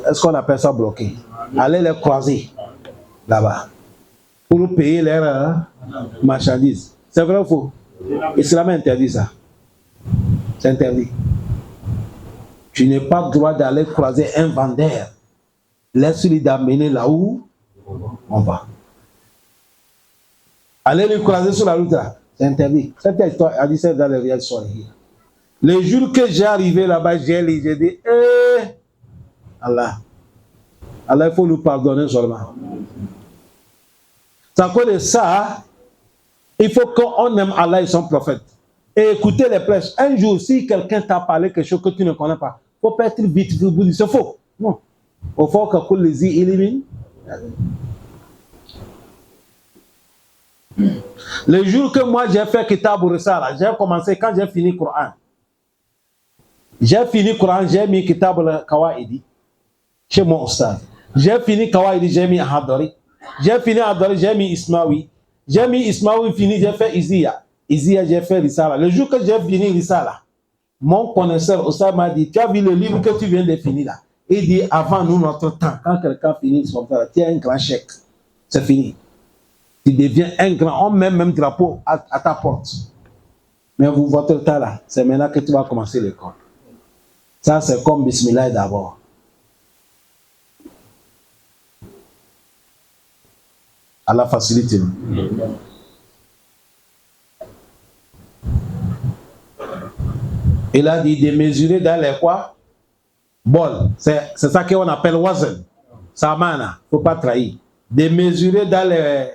Est-ce qu'on appelle ça bloquer? Allez les croiser là-bas pour payer leurs marchandises. C'est vrai ou faux? L'islam interdit ça. C'est interdit. Tu n'as pas le droit d'aller croiser un vendeur. Laisse-lui d'amener là où on va. Allez le croiser sur la route là. C'est interdit. Cette histoire a dit ça dans les Riyad Salihin. Le jour que j'ai arrivé là-bas, j'ai dit, Allah, il faut nous pardonner seulement. C'est à cause de ça, il faut qu'on aime Allah et son prophète. Et écoutez les prêches. Un jour, si quelqu'un t'a parlé quelque chose que tu ne connais pas, il ne faut pas être vite, c'est faux. Non. Il faut que les y élimine. Le jour que moi j'ai fait Kitab al-Risala, j'ai commencé quand j'ai fini le Coran. J'ai fini le Coran, j'ai mis Kitab al-Kawaidi chez mon ustad. J'ai fini Kawaidi, j'ai mis Hadari. J'ai fini Hadari, j'ai mis Ismawi. J'ai mis Ismawi fini, j'ai fait Izia. Izia, j'ai fait Risala. Le jour que j'ai fini Risala, mon connaisseur ustad m'a dit, tu as vu le livre que tu viens de finir là? Il dit, avant nous, notre temps, quand quelqu'un finit son temps, tu as un grand chèque. C'est fini. Tu deviens un grand, on met même drapeau à ta porte. Mais vous, votre temps là, c'est maintenant que tu vas commencer l'école. Ça, c'est comme Bismillah d'abord. Allah facilite. Il a dit de mesurer dans les quoi? Bol. C'est ça qu'on appelle wazn. Samana. Il ne faut pas trahir. De mesurer dans les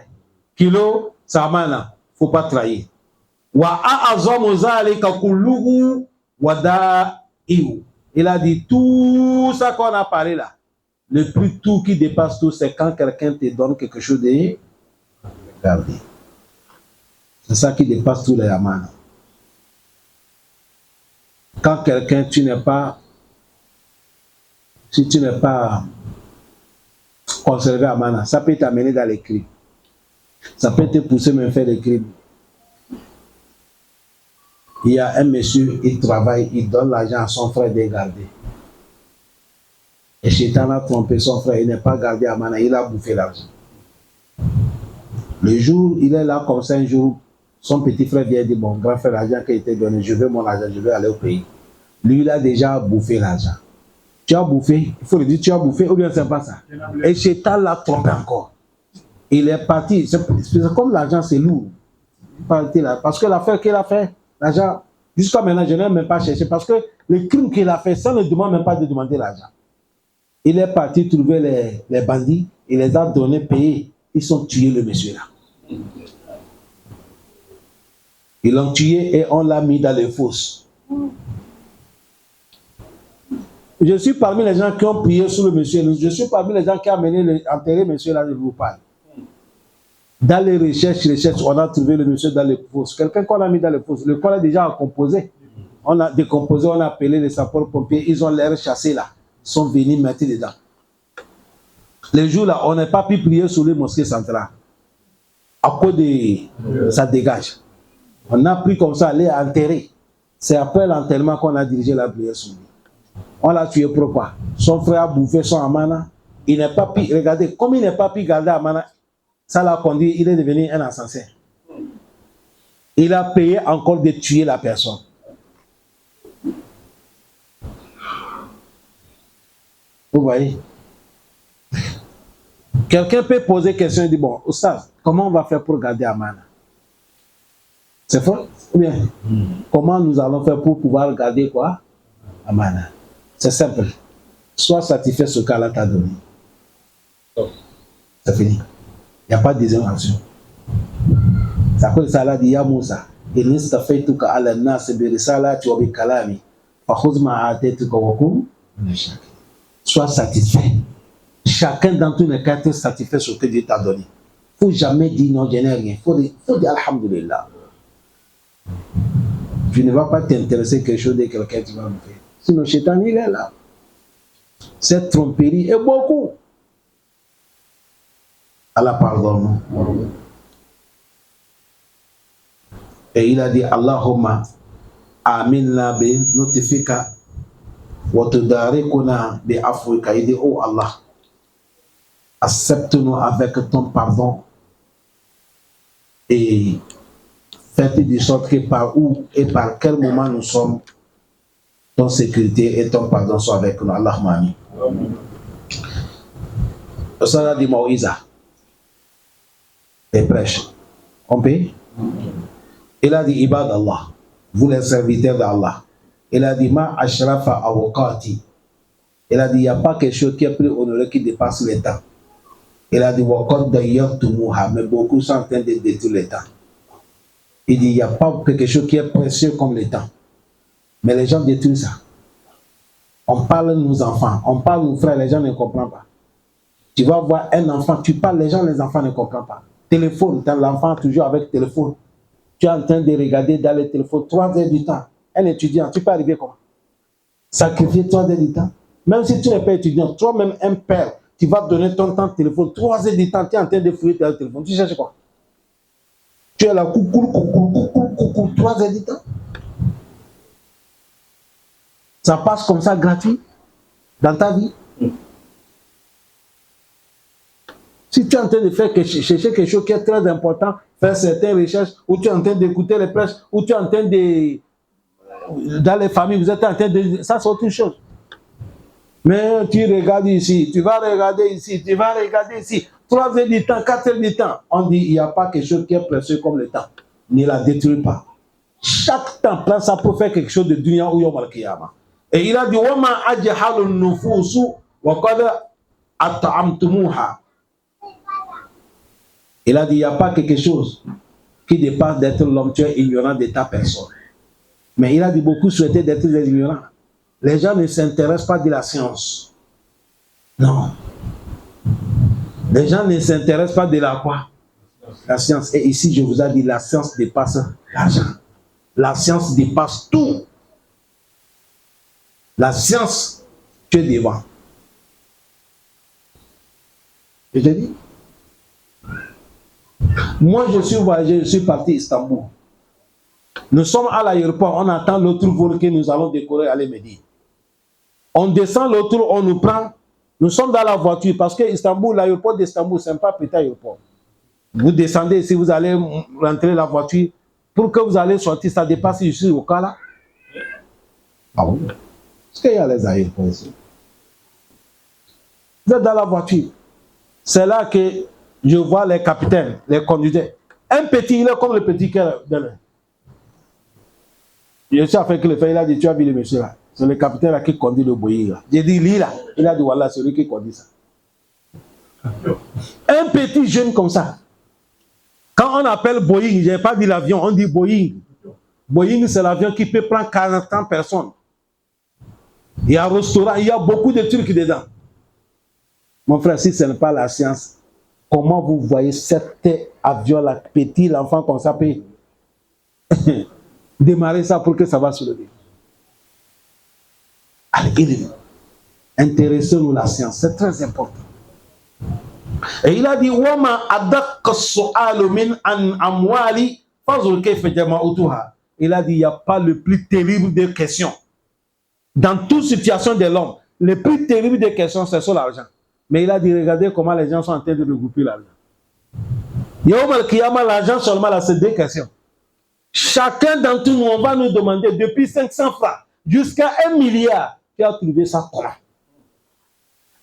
kilos, samana. Il ne faut pas trahir. Wa a'azamu zalika kulluhu wada'ihu. Il a dit tout ça qu'on a parlé là. Le plus tout qui dépasse tout, c'est quand quelqu'un te donne quelque chose de gardé. C'est ça qui dépasse tous les amana. Quand quelqu'un, si tu n'es pas conservé amana, ça peut t'amener dans les crimes. Ça peut te pousser même faire des crimes. Il y a un monsieur, il travaille, il donne l'argent à son frère de garder. Et Shaitan a trompé son frère, il n'est pas gardé à Mana, il a bouffé l'argent. Le jour, il est là comme ça, un jour, son petit frère vient dire, bon, grand frère, l'argent qui a été donné, je veux mon argent, je veux aller au pays. Lui, il a déjà bouffé l'argent. Tu as bouffé, il faut le dire, tu as bouffé, ou bien c'est pas ça. Et Shaitan l'a trompé encore. Il est parti, c'est comme l'argent, c'est lourd. Parce que l'affaire qu'il a fait, l'argent, jusqu'à maintenant, je n'ai même pas cherché, parce que le crime qu'il a fait, ça ne demande même pas de demander l'argent. Il est parti trouver les bandits, il les a donnés, payés. Ils ont tué le monsieur là. Ils l'ont tué et on l'a mis dans les fosses. Je suis parmi les gens qui ont prié sur le monsieur. Je suis parmi les gens qui ont enterré le monsieur là, je vous parle. Dans les recherches, on a trouvé le monsieur dans les fosses. Quelqu'un qu'on a mis dans les fosses. Le corps est déjà composé. On a décomposé, on a appelé les sapeurs-pompiers. Ils ont l'air chassés là. Sont venus mettre dedans. Les jours là, on n'a pas pu prier sur les mosquées centrales. À cause de ça dégage. On a pris comme ça, aller enterrer. C'est après l'enterrement qu'on a dirigé la prière sur lui. On l'a tué pourquoi? Son frère a bouffé son amana. Il n'est pas pu, regardez, comme il n'est pas pu garder amana, ça l'a conduit, il est devenu un assassin. il a payé encore de tuer la personne. Vous voyez? Quelqu'un peut poser question et dire, bon, Oustaz, comment on va faire pour garder Amana? C'est faux? Ou bien, comment nous allons faire pour pouvoir garder quoi? Amana. C'est simple. Sois satisfait de ce qu'Allah t'a donné. C'est fini. Il n'y a pas de deuxième action. C'est à cause de ça, Allah dit, Ya Moussa, il nistafaytuka ala nas bi risalati wa bi kalami, fa khudh ma ataytuka wa kum min ash-shakirin. Sois satisfait. Chacun d'entre nous est être satisfait de ce que Dieu t'a donné. Il ne faut jamais dire non, je n'ai rien. Il faut dire Alhamdulillah. Tu ne vas pas t'intéresser à quelque chose de quelqu'un qui va me faire. Sinon, Shaitan, il est là. Cette tromperie est beaucoup. Allah pardonne. Et il a dit Allahumma aminna bi notifika wa tudarikuna bi afwika. Il dit oh Allah, accepte-nous avec ton pardon et faites de sorte que par où et par quel moment nous sommes, ton sécurité et ton pardon soient avec nous. Allahumma amin. Ça a dit Moïse et prêche. On peut? Il a dit Ibad Allah, vous les serviteurs d'Allah. Il a dit Ma ashrafa awqati. Il a dit il n'y a pas quelque chose qui est plus honoré qui dépasse le temps. Il a dit Waqad dayyartumuha, mais beaucoup sont en train de détruire le temps. Il dit il n'y a pas quelque chose qui est précieux comme le temps. Mais les gens détruisent ça. On parle de nos enfants, on parle de nos frères, les gens ne comprennent pas. Tu vas voir un enfant, tu parles, les enfants ne comprennent pas. Téléphone, l'enfant toujours avec téléphone. Tu es en train de regarder dans le téléphone 3 heures du temps. Un étudiant, tu peux arriver comment? Sacrifier 3 heures du temps. Même si tu n'es pas étudiant, toi-même un père, tu vas donner ton temps de téléphone, 3 heures du temps, tu es en train de fouiller ton téléphone. Tu cherches quoi? Tu es là, coucou, 3 heures du temps. Ça passe comme ça gratuit dans ta vie. Si tu es en train de chercher quelque chose qui est très important, faire certaines recherches, ou tu es en train d'écouter les prêches, ou tu es en train de... Dans les familles, vous êtes en train de... Ça, c'est autre chose. Mais tu regardes ici, tu vas regarder ici, tu vas regarder ici. 3 heures du temps, 4 heures du temps. On dit, il n'y a pas quelque chose qui est précieux comme le temps. Ne la détruis pas. Chaque temps, prends ça pour faire quelque chose de dunya ou yom al-kiyama. Et il a dit, Wama ajhalun nufusu wa qad at'amtumuha. Il a dit, il n'y a pas quelque chose qui dépasse d'être l'homme, tu es ignorant de ta personne. Mais il a dit, beaucoup souhaitaient d'être des ignorants. Les gens ne s'intéressent pas de la science. Non. Les gens ne s'intéressent pas de la quoi? La science. Et ici, je vous ai dit, la science dépasse l'argent. La science dépasse tout. La science, tu es devant. Je te dis. Moi, je suis voyagé, je suis parti à Istanbul. Nous sommes à l'aéroport, on attend l'autre vol que nous allons décoller à Médine. On descend l'autre, on nous prend. Nous sommes dans la voiture parce que Istanbul, l'aéroport d'Istanbul, ce n'est pas petit aéroport. Vous descendez, si vous allez rentrer la voiture, pour que vous allez sortir, ça dépasse ici au cas là. Ah oui. Est-ce qu'il y a les aéroports ici? Vous êtes dans la voiture. C'est là que je vois les capitaines, les conducteurs. Un petit, il est comme le petit cœur de l'un. Je suis avec le frère, il a dit, tu as vu le monsieur là? C'est le capitaine là qui conduit le Boeing là. J'ai dit, lui là. Il a dit, voilà, c'est lui qui conduit ça. Un petit jeune comme ça. Quand on appelle Boeing, je n'ai pas dit l'avion, on dit Boeing. Boeing, c'est l'avion qui peut prendre 40 personnes. Il y a un restaurant, il y a beaucoup de trucs dedans. Mon frère, si ce n'est pas la science, comment vous voyez cet avion-là, petit, l'enfant comme ça peut démarrer ça pour que ça va se lever? Allez, intéressez-nous la science, c'est très important. Et il a dit, Wama adakka su'alu min an amwali fazul kayfa jama'utuha. Il a dit, il n'y a pas le plus terrible des questions. Dans toute situation de l'homme, le plus terrible des questions, c'est sur l'argent. Mais il a dit, regardez comment les gens sont en train de regrouper l'argent. Yawm al-Qiyamah, l'argent seulement, là, c'est 2 questions. Chacun d'entre nous, on va nous demander depuis 500 francs jusqu'à 1 milliard, tu as trouvé ça comment?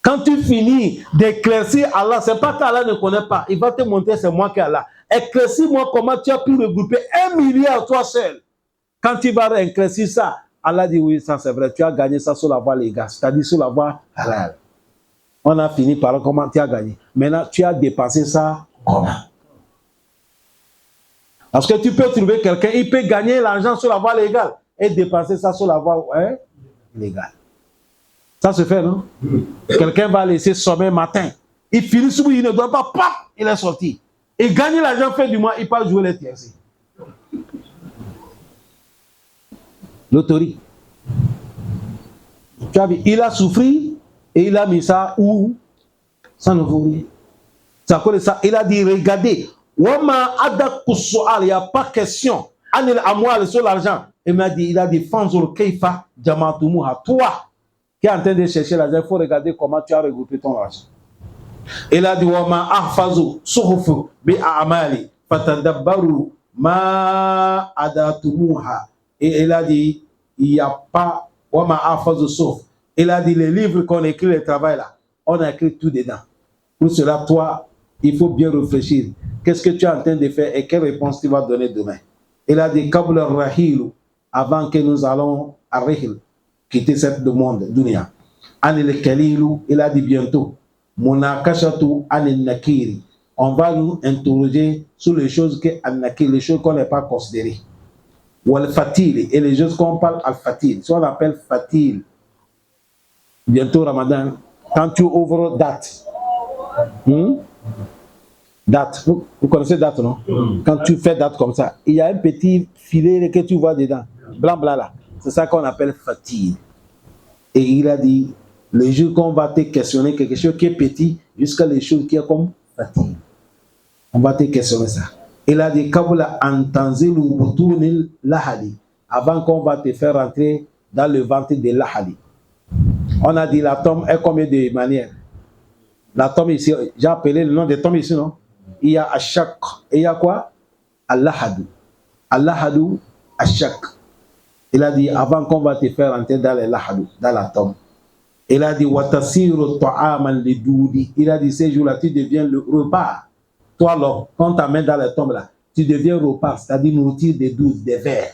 Quand tu finis d'éclaircir Allah, c'est pas qu'Allah ne connaît pas, il va te montrer c'est moi qui Allah. Éclaircis-moi comment tu as pu regrouper 1 milliard toi seul. Quand tu vas éclaircir ça, Allah dit oui, ça c'est vrai, tu as gagné ça sur la voie légale, c'est-à-dire sur la voie halal. On a fini par comment tu as gagné. Maintenant, tu as dépensé ça comment? Parce que tu peux trouver quelqu'un, il peut gagner l'argent sur la voie légale et dépenser ça sur la voie légale. Ça se fait, non? Quelqu'un va laisser sommeil matin. Il finit sous, il ne doit pas, paf, il est sorti. Il gagne l'argent fin du mois, il part jouer les tiercés. Loterie. Tu as vu, il a souffert et il a mis ça où? Ça ne vaut rien. Ça cause ça. Il a dit, regardez, il n'y a pas question. À moi, sur l'argent. Il a dit, Fanzul Keifa Jamatumuha. Toi, qui est en train de chercher l'argent, il faut regarder comment tu as regroupé ton argent. Il a dit, Wama ahfazu suhufu bi a'mali fatadabbaru ma adatumuha. Et il a dit, il n'y a pas Wama ahfazu suhuf. Il a dit, les livres qu'on écrit, le travail là, on a écrit tout dedans. Pour cela, toi, il faut bien réfléchir. Qu'est-ce que tu es en train de faire et quelle réponse tu vas donner demain? Il a dit, Kabul Rahil, avant que nous allons à Rahil, quitter cette monde, dunya. Anil Kalilu, il a dit bientôt, Munakashatu anil Nakiri. On va nous interroger sur les choses que Al-Nakir, les choses qu'on n'est pas considérées. Ou Al-Fatil, et les choses qu'on parle Al-Fatil. Si on appelle Fatil, bientôt Ramadan, quand tu ouvres date, date, vous connaissez date, non? Quand tu fais date comme ça, il y a un petit filet que tu vois dedans, blanc blanc là. C'est ça qu'on appelle fatil. Et il a dit, les jours qu'on va te questionner quelque chose qui est petit, jusqu'à les choses qui est comme fatil. On va te questionner ça. Il a dit, Kabula antanzilu butunil lahali, avant qu'on va te faire rentrer dans le ventre de lahali. On a dit la tombe est combien de manières? La tombe ici, j'ai appelé le nom de tombe ici, non? Il y a Ashak. Et il y a quoi? Allahadou. Allahadou, Ashak. Il a dit, avant qu'on va te faire entrer dans le lahadou, dans la tombe. Il a dit, Watasiru ta'aman lidoudi. Il a dit, ces jours-là, tu deviens le repas. Toi, là, quand tu t'amènes dans la tombe, là, tu deviens repas, c'est-à-dire nourriture des douze, des vers.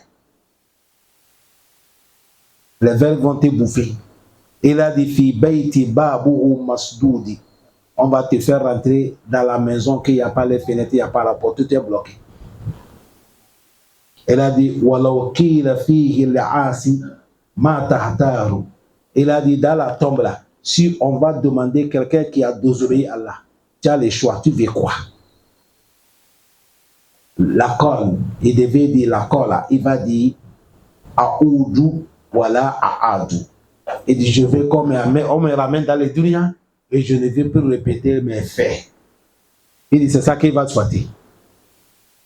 Les vers vont te bouffer. Il a dit, Fi bayti babu ou masdoudi. On va te faire rentrer dans la maison qu'il n'y a pas les fenêtres, il n'y a pas la porte, tout est bloqué. Il a dit, Walau kila fihi l'asi ma tahtaru. Il a dit, dans la tombe là, si on va demander quelqu'un qui a désobéi à Allah, tu as le choix, tu veux quoi? La colle, il devait dire la colle là, il va dire, Aoudou, voilà Aadou. Il dit, je veux qu'on me ramène dans les dunya. Et je ne vais plus répéter mes faits. Il dit, c'est ça qu'il va souhaiter.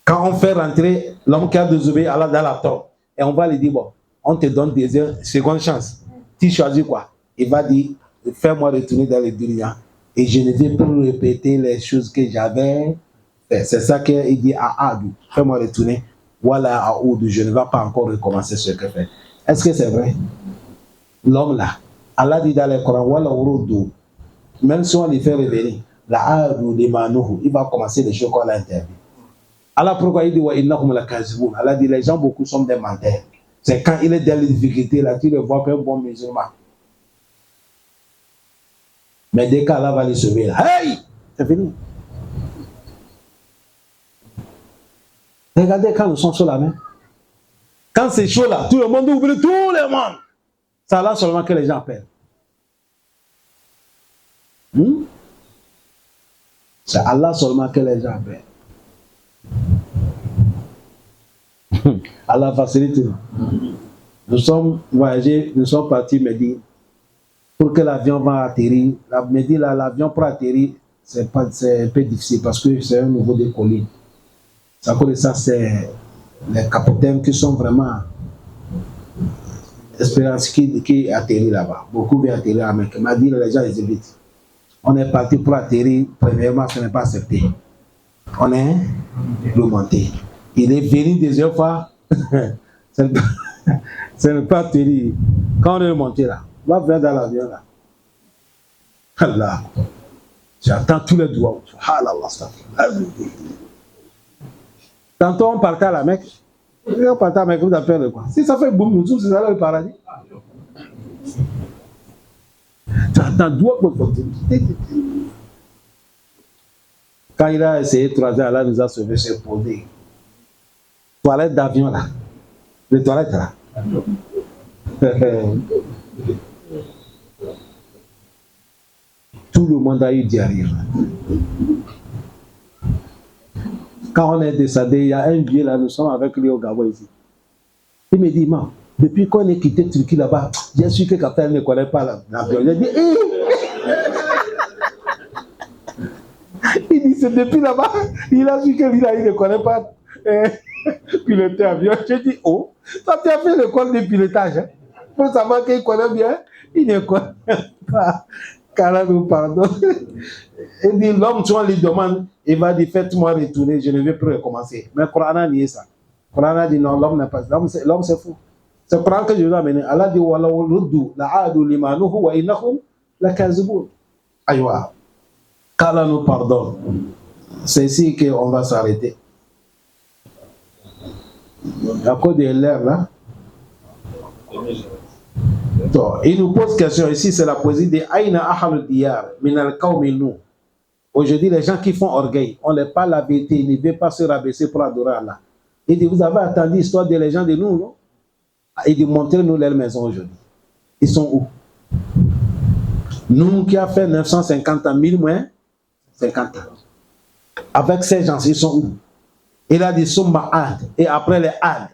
Quand on fait rentrer l'homme qui a désobéi à Allah dans la tombe, et on va lui dire, bon, on te donne des secondes chances. Tu choisis quoi? Il va dire, fais-moi retourner dans les dunya. Et je ne vais plus répéter les choses que j'avais fait. C'est ça qu'il dit à Adou. Fais-moi retourner. Voilà à Oudou, je ne vais pas encore recommencer ce que fait. Est-ce que c'est vrai? L'homme là, Allah dit dans le Coran, voilà Oudou. Même si on les fait revenir, il va commencer les choses qu'on a interdites. Allah, pourquoi il dit Allah dit les gens beaucoup sont des menteurs. C'est quand il est dans les difficultés, là, tu le vois comme un bon musulman. Mais dès qu'Allah va les sauver, là, hey, c'est fini. Regardez quand nous sommes sur la main. Quand c'est chaud là, tout le monde ouvre, tout le monde. C'est là seulement que les gens appellent. C'est Allah seulement que les gens appellent. Allah facilite. Nous sommes voyagés, nous sommes partis Médine. Pour que l'avion va atterrir, Médine, l'avion pour atterrir, c'est un peu difficile parce que c'est un nouveau décollé. À cause de ça, c'est les capitaines qui sont vraiment Espérance qui atterrit là-bas. Beaucoup viennent atterrir à Mecque. M'a dit les gens les évitent. On est parti pour atterrir. Premièrement, ce n'est pas accepté. On est remonté. Il est venu deuxième fois. Ce n'est pas terrible. Quand on est monté là, on va venir dans l'avion là. Allah. J'attends tous les doigts. Tantôt on partait à la Mecque. On partait à la Mecque, vous appelez quoi? Si ça fait boum, nous c'est ça le paradis. J'attends doigt pour côté. Quand il a essayé de tracer, Allah nous a sauvés, c'est posé. Toilette d'avion là. Les toilettes là. Tout le monde a eu diarrhée. Quand on est descendé, il y a un vieux là, nous sommes avec lui au Gabon ici. Il me dit, man, depuis qu'on est quitté Turquie là-bas, j'ai su que Captain ne connaît pas l'avion. J'ai dit, il dit, c'est depuis là-bas, il a su que lui là, il ne connaît pas piloter l'avion. J'ai dit, oh, ça t'a fait l'école de pilotage. Hein? Pour savoir qu'il connaît bien, il ne connaît pas. Car nous pardon. Il dit, l'homme, tu lui demande, il va dire, faites-moi retourner, je ne vais plus recommencer. Mais le Coran a nié ça. Le Coran a dit, non, l'homme n'est pas. L'homme, c'est fou. C'est le Coran que je vous ai amené. Allah dit, Wallah ruddu, la'adu limanuhu wa innahum lakazibun. Aïwa. Qu'Allah nous pardonne. C'est ici qu'on va s'arrêter. À cause de l'air là. Donc, il nous pose question ici, c'est la poésie de Aïna Ahal Diyar, Minal Kauminu. Aujourd'hui, les gens qui font orgueil, on n'est pas la vérité, ils ne veulent pas se rabaisser pour adorer Allah. Il dit, vous avez attendu l'histoire des gens de nous, non? Il dit, montrez-nous leur maison aujourd'hui. Ils sont où? Nous qui a fait 950 ans, 1000 moins 50 ans. Avec ces gens, ils sont où? Il a dit, Summa Ad, et après les Ad.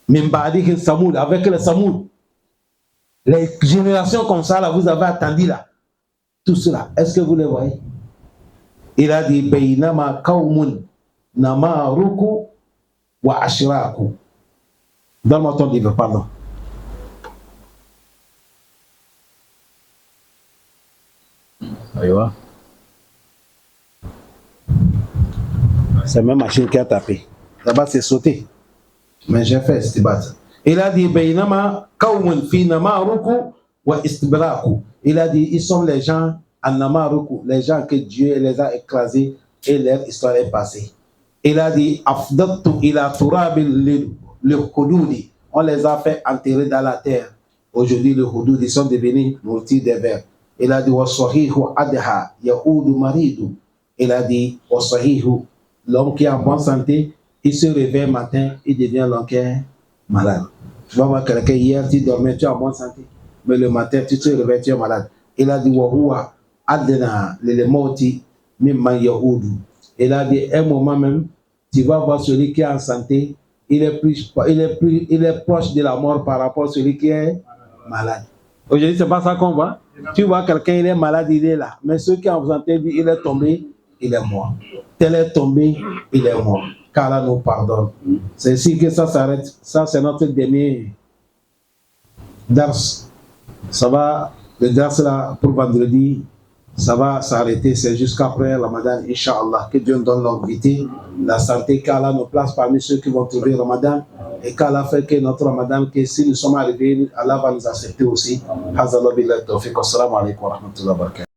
Mimbadi Samoud, avec les Samoud. Les générations comme ça, là, vous avez attendu là. Tout cela, est-ce que vous les voyez? Il a dit, Beynama Kaumun, Nama Ruku, Wa Ashiraku. Donne-moi ton livre, pardon. Aïwa. C'est même machine qui a tapé. Là-bas, c'est sauté. Mais j'ai fait istibat. Il a dit, Beynama Kaumun fi Namaruku wa Istibraku. Il a dit, ils sont les gens en Namaruku, les gens que Dieu les a écrasés et leur histoire est passée. Il a dit, Afdatu ila turabil le Houdoudi. On les a fait enterrer dans la terre. Aujourd'hui, les Houdoudi sont devenus nourriture des vers. Il a dit, Wasahihu adha yaoudu maridu. Il a dit, Wasahihu, l'homme qui est en bonne santé, il se réveille matin, il devient l'homme qui est malade. Tu vas voir quelqu'un hier, tu dormais, tu es en bonne santé. Mais le matin, tu te réveilles, tu es malade. Il a dit, Wahoua adena lelemoti mimma yaoudu. Il a dit, un moment même, tu vas voir celui qui est en santé, il est proche de la mort par rapport à celui qui est malade. Aujourd'hui, c'est pas ça qu'on voit. Tu vois quelqu'un, il est malade, il est là. Mais ceux qui ont santé, il est tombé, il est mort. Tel est tombé, il est mort. Qu'Allah nous pardonne. C'est ici que ça s'arrête. Ça, c'est notre dernier dars. Ça va, le dars là, pour vendredi, ça va s'arrêter. C'est jusqu'après Ramadan, Inch'Allah. Que Dieu nous donne longévité, la santé, qu'Allah nous place parmi ceux qui vont trouver Ramadan. Et qu'Allah fait que notre Ramadan, que si nous sommes arrivés, Allah va nous accepter aussi. Hazallah billahi tawfiq. Assalamu alaikum wa rahmatullahi wa barakatuh.